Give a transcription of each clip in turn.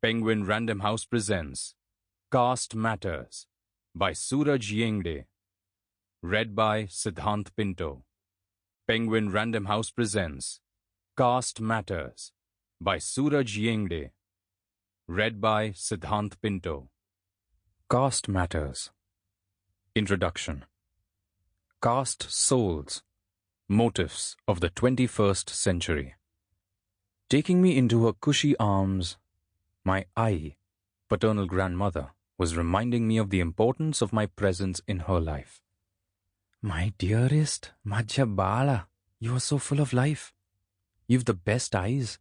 Penguin Random House presents Caste Matters by Suraj Yengde. Read by Siddhant Pinto. Penguin Random House presents Caste Matters by Suraj Yengde. Read by Siddhant Pinto. Caste Matters. Introduction. Caste Souls, Motifs of the 21st Century. Taking me into her cushy arms, my paternal grandmother, was reminding me of the importance of my presence in her life. My dearest Majhabala, you are so full of life. You've the best eyes.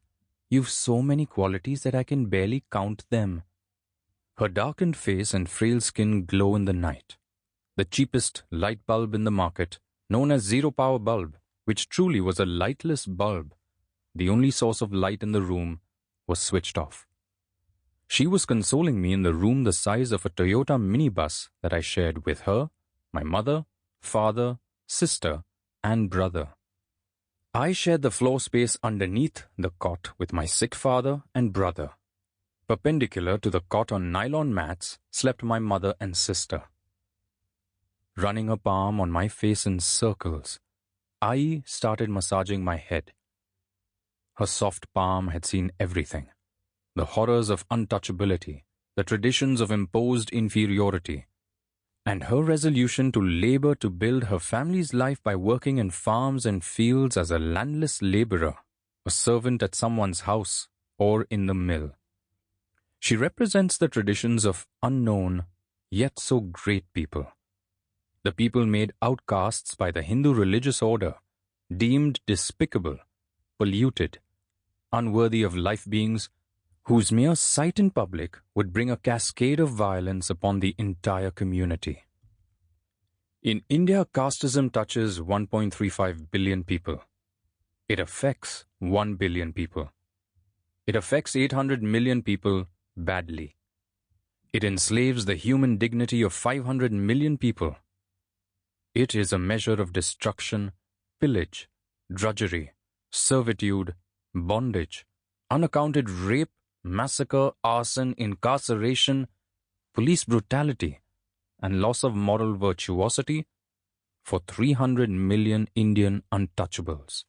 You've so many qualities that I can barely count them. Her darkened face and frail skin glow in the night. The cheapest light bulb in the market, known as zero-power bulb, which truly was a lightless bulb, the only source of light in the room, was switched off. She was consoling me in the room the size of a Toyota minibus that I shared with her, my mother, father, sister, and brother. I shared the floor space underneath the cot with my sick father and brother. Perpendicular to the cot on nylon mats slept my mother and sister. Running her palm on my face in circles, I started massaging my head. Her soft palm had seen everything. The horrors of untouchability, the traditions of imposed inferiority, and her resolution to labor to build her family's life by working in farms and fields as a landless laborer, a servant at someone's house, or in the mill. She represents the traditions of unknown, yet so great people. The people made outcasts by the Hindu religious order, deemed despicable, polluted, unworthy of life beings whose mere sight in public would bring a cascade of violence upon the entire community. In India, casteism touches 1.35 billion people. It affects 1 billion people. It affects 800 million people badly. It enslaves the human dignity of 500 million people. It is a measure of destruction, pillage, drudgery, servitude, bondage, unaccounted rape, massacre, arson, incarceration, police brutality, and loss of moral virtuosity for 300 million Indian untouchables.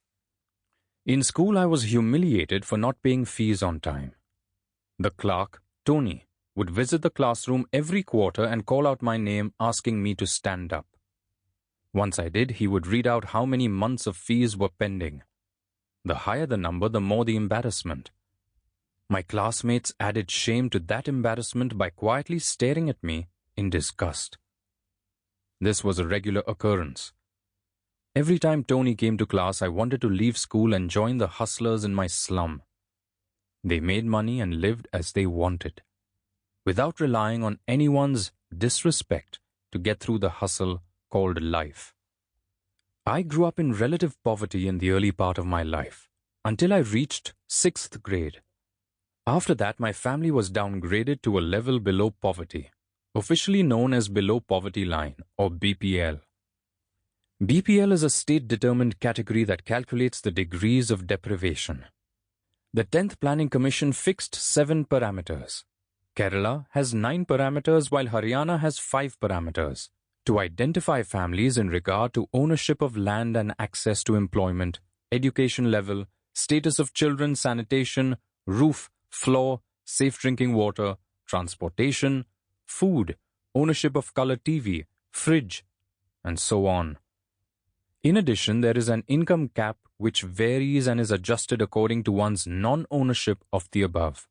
In school, I was humiliated for not paying fees on time. The clerk, Tony, would visit the classroom every quarter and call out my name, asking me to stand up. Once I did, he would read out how many months of fees were pending. The higher the number, the more the embarrassment. My classmates added shame to that embarrassment by quietly staring at me in disgust. This was a regular occurrence. Every time Tony came to class, I wanted to leave school and join the hustlers in my slum. They made money and lived as they wanted, without relying on anyone's disrespect to get through the hustle called life. I grew up in relative poverty in the early part of my life, until I reached 6th grade. After that, my family was downgraded to a level below poverty, officially known as below poverty line, or BPL. BPL is a state-determined category that calculates the degrees of deprivation. The 10th Planning Commission fixed 7 parameters. Kerala has 9 parameters while Haryana has 5 parameters to identify families in regard to ownership of land and access to employment, education level, status of children, sanitation, roof, floor, safe drinking water, transportation, food, ownership of color TV, fridge, and so on. In addition, there is an income cap which varies and is adjusted according to one's non-ownership of the above.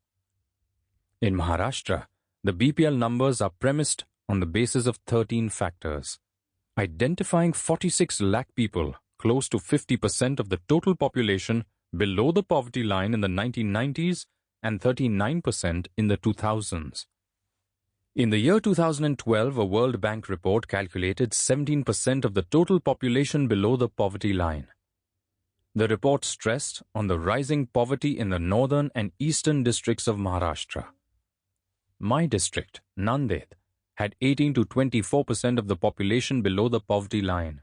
In Maharashtra, the BPL numbers are premised on the basis of 13 factors, identifying 46 lakh people, close to 50% of the total population, below the poverty line in the 1990s and 39% in the 2000s. In the year 2012, a World Bank report calculated 17% of the total population below the poverty line. The report stressed on the rising poverty in the northern and eastern districts of Maharashtra. My district, Nanded, had 18 to 24% of the population below the poverty line.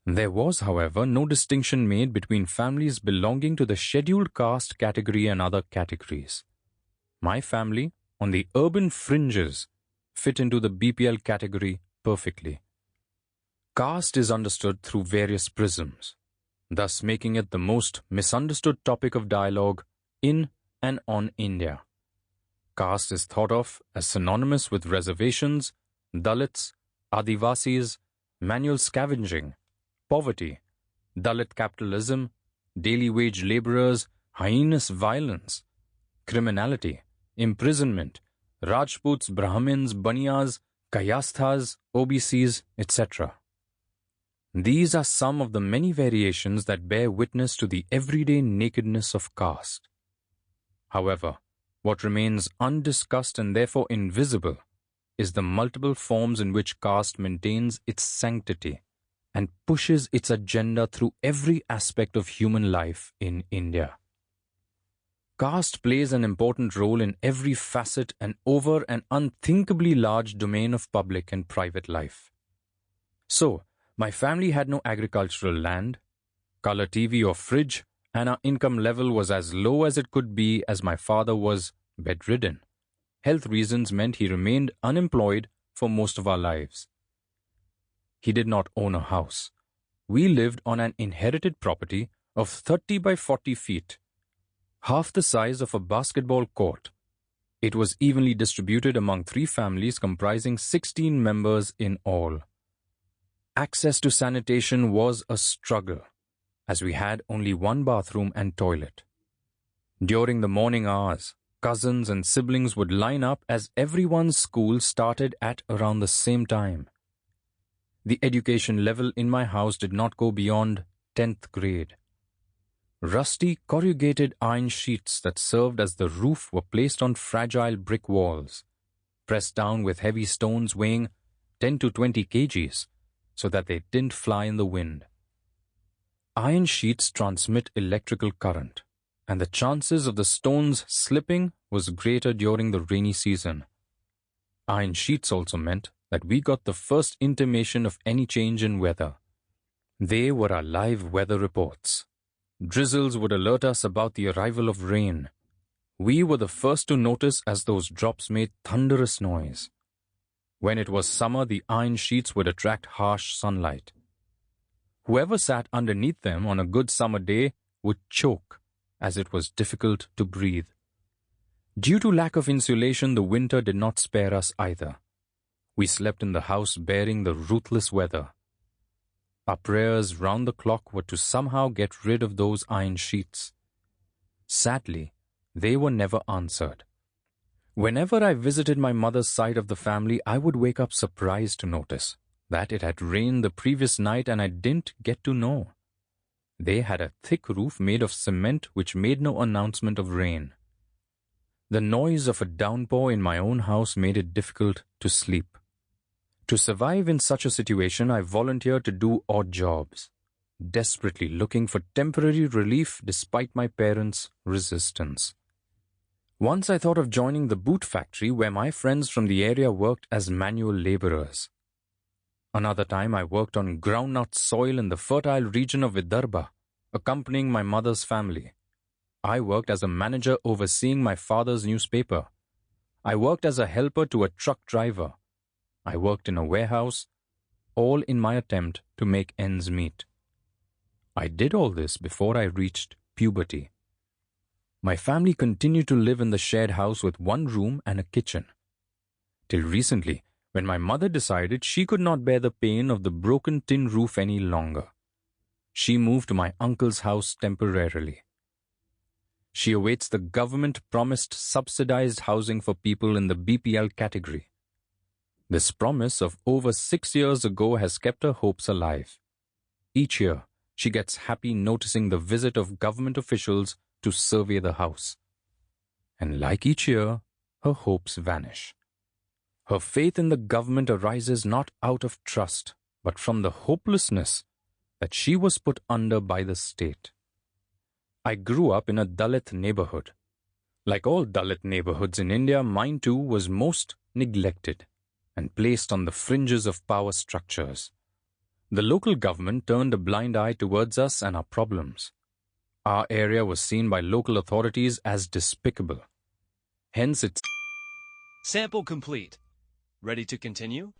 There was, however, no distinction made between families belonging to the scheduled caste category and other categories. My family, on the urban fringes, fit into the BPL category perfectly. Caste is understood through various prisms, thus making it the most misunderstood topic of dialogue in and on India. Caste is thought of as synonymous with reservations, Dalits, Adivasis, manual scavenging, poverty, Dalit capitalism, daily wage laborers, heinous violence, criminality, imprisonment, Rajputs, Brahmins, Baniyas, Kayasthas, OBCs, etc. These are some of the many variations that bear witness to the everyday nakedness of caste. However, what remains undiscussed and therefore invisible is the multiple forms in which caste maintains its sanctity and pushes its agenda through every aspect of human life in India. Caste plays an important role in every facet and over an unthinkably large domain of public and private life. So, my family had no agricultural land, color TV or fridge, and our income level was as low as it could be as my father was bedridden. Health reasons meant he remained unemployed for most of our lives. He did not own a house. We lived on an inherited property of 30 by 40 feet, half the size of a basketball court. It was evenly distributed among 3 families comprising 16 members in all. Access to sanitation was a struggle, as we had only 1 bathroom and toilet. During the morning hours, cousins and siblings would line up as everyone's school started at around the same time. The education level in my house did not go beyond 10th grade. Rusty corrugated iron sheets that served as the roof were placed on fragile brick walls, pressed down with heavy stones weighing 10 to 20 kgs, so that they didn't fly in the wind. Iron sheets transmit electrical current, and the chances of the stones slipping was greater during the rainy season. Iron sheets also meant that we got the first intimation of any change in weather. They were our live weather reports. Drizzles would alert us about the arrival of rain. We were the first to notice as those drops made thunderous noise. When it was summer, the iron sheets would attract harsh sunlight. Whoever sat underneath them on a good summer day would choke, as it was difficult to breathe. Due to lack of insulation, the winter did not spare us either. We slept in the house bearing the ruthless weather. Our prayers round the clock were to somehow get rid of those iron sheets. Sadly, they were never answered. Whenever I visited my mother's side of the family, I would wake up surprised to notice that it had rained the previous night and I didn't get to know. They had a thick roof made of cement which made no announcement of rain. The noise of a downpour in my own house made it difficult to sleep. To survive in such a situation, I volunteered to do odd jobs, desperately looking for temporary relief despite my parents' resistance. Once I thought of joining the boot factory where my friends from the area worked as manual laborers. Another time I worked on groundnut soil in the fertile region of Vidarbha, accompanying my mother's family. I worked as a manager overseeing my father's newspaper. I worked as a helper to a truck driver. I worked in a warehouse, all in my attempt to make ends meet. I did all this before I reached puberty. My family continued to live in the shared house with 1 room and a kitchen. Till recently, when my mother decided she could not bear the pain of the broken tin roof any longer. She moved to my uncle's house temporarily. She awaits the government-promised subsidized housing for people in the BPL category. This promise of over 6 years ago has kept her hopes alive. Each year, she gets happy noticing the visit of government officials to survey the house. And like each year, her hopes vanish. Her faith in the government arises not out of trust, but from the hopelessness that she was put under by the state. I grew up in a Dalit neighborhood. Like all Dalit neighborhoods in India, mine too was most neglected and placed on the fringes of power structures. The local government turned a blind eye towards us and our problems. Our area was seen by local authorities as despicable. Hence, it's Sample complete. Ready to continue?